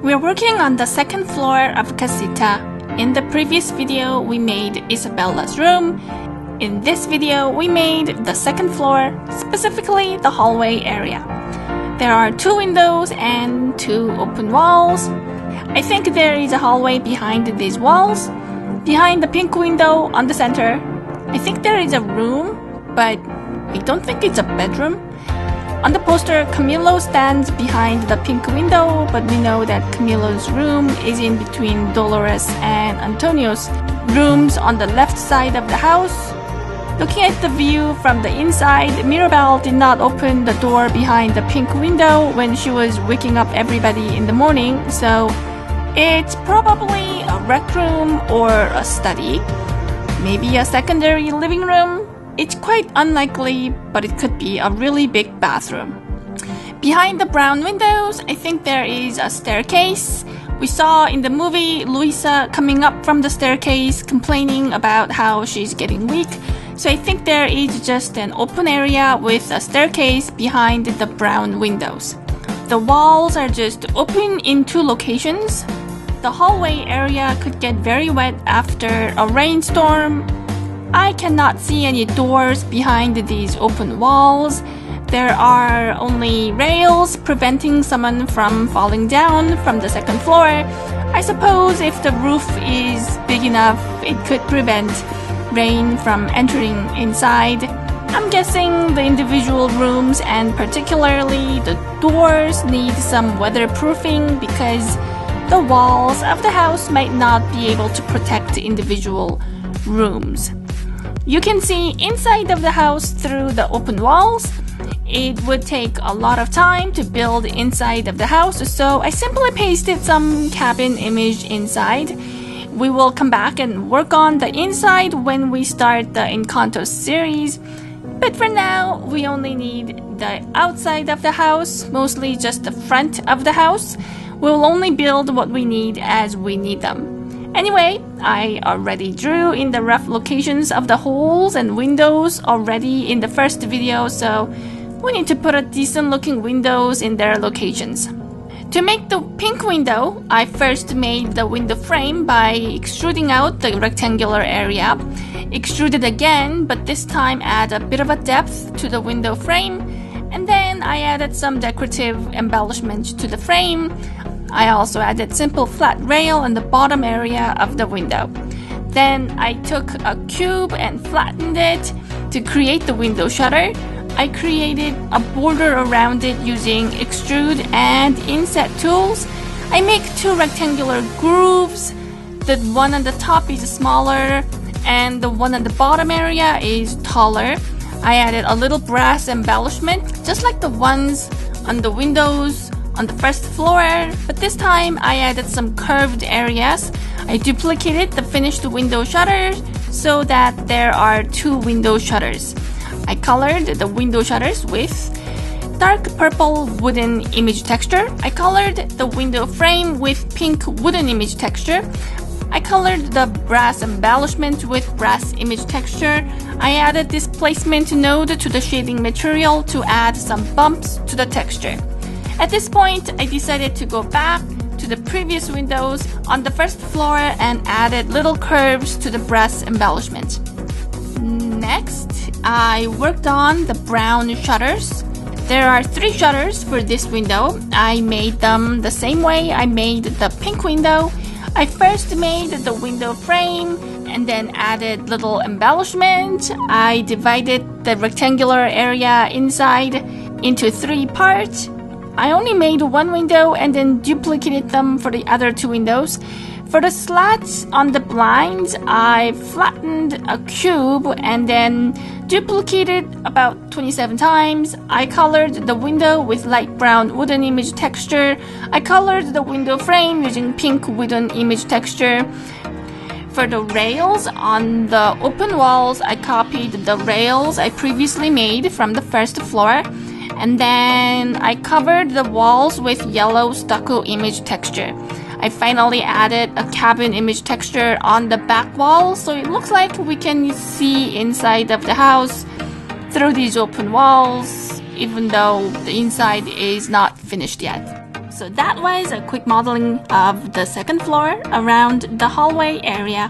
We're working on the second floor of Casita. In the previous video, we made Isabella's room. In this video, we made the second floor, specifically the hallway area. There are 2 windows and 2 open walls. I think there is a hallway behind these walls. Behind the pink window on the center, I think there is a room, but I don't think it's a bedroom. On the poster, Camilo stands behind the pink window, but we know that Camilo's room is in between Dolores and Antonio's rooms on the left side of the house. Looking at the view from the inside, Mirabel did not open the door behind the pink window when she was waking up everybody in the morning, so it's probably a rec room or a study. Maybe a secondary living room. It's quite unlikely, but it could be a really big bathroom. Behind the brown windows, I think there is a staircase. We saw in the movie Luisa coming up from the staircase complaining about how she's getting weak. So I think there is just an open area with a staircase behind the brown windows. The walls are just open in 2 locations. The hallway area could get very wet after a rainstorm. I cannot see any doors behind these open walls. There are only rails preventing someone from falling down from the second floor. I suppose if the roof is big enough, it could prevent rain from entering inside. I'm guessing the individual rooms and particularly the doors need some weatherproofing because the walls of the house might not be able to protect individual rooms. You can see inside of the house through the open walls. It would take a lot of time to build inside of the house, so I simply pasted some cabin image inside. We will come back and work on the inside when we start the Encanto series. But for now, we only need the outside of the house, mostly just the front of the house. We'll only build what we need as we need them. Anyway, I already drew in the rough locations of the holes and windows already in the first video, so we need to put a decent looking windows in their locations. To make the pink window, I first made the window frame by extruding out the rectangular area. Extrude it again, but this time add a bit of a depth to the window frame, and then I added some decorative embellishment to the frame. I also added simple flat rail on the bottom area of the window. Then I took a cube and flattened it to create the window shutter. I created a border around it using extrude and inset tools. I make 2 rectangular grooves. The one on the top is smaller and the one on the bottom area is taller. I added a little brass embellishment, just like the ones on the windows on the first floor, but this time I added some curved areas. I duplicated the finished window shutters so that there are 2 window shutters. I colored the window shutters with dark purple wooden image texture. I colored the window frame with pink wooden image texture. I colored the brass embellishment with brass image texture. I added this placement node to the shading material to add some bumps to the texture. At this point, I decided to go back to the previous windows on the first floor and added little curves to the brass embellishment. Next, I worked on the brown shutters. There are 3 shutters for this window. I made them the same way I made the pink window. I first made the window frame and then added little embellishment. I divided the rectangular area inside into 3 parts. I only made 1 window and then duplicated them for the other 2 windows. For the slats on the blinds, I flattened a cube and then duplicated about 27 times. I colored the window with light brown wooden image texture. I colored the window frame using pink wooden image texture. For the rails on the open walls, I copied the rails I previously made from the first floor. And then I covered the walls with yellow stucco image texture. I finally added a cabin image texture on the back wall, so it looks like we can see inside of the house through these open walls, even though the inside is not finished yet. So that was a quick modeling of the second floor around the hallway area.